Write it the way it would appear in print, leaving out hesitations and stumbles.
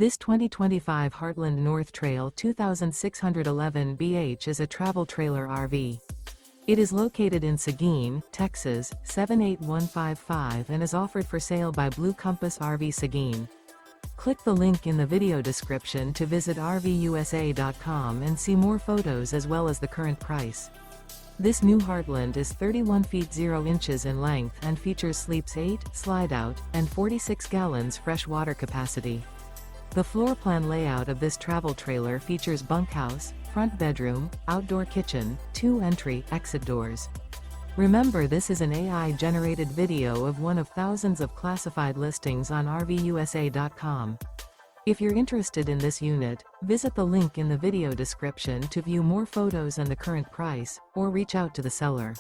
This 2025 Heartland North Trail 2611 BH is a travel trailer RV. It is located in Seguin, Texas, 78155 and is offered for sale by Blue Compass RV Seguin. Click the link in the video description to visit RVUSA.com and see more photos as well as the current price. This new Heartland is 31 feet 0 inches in length and features sleeps 8, slide-out, and 46 gallons fresh water capacity. The floor plan layout of this travel trailer features bunkhouse, front bedroom, outdoor kitchen, 2 entry/exit doors. Remember, this is an AI-generated video of one of thousands of classified listings on RVUSA.com. If you're interested in this unit, visit the link in the video description to view more photos and the current price, or reach out to the seller.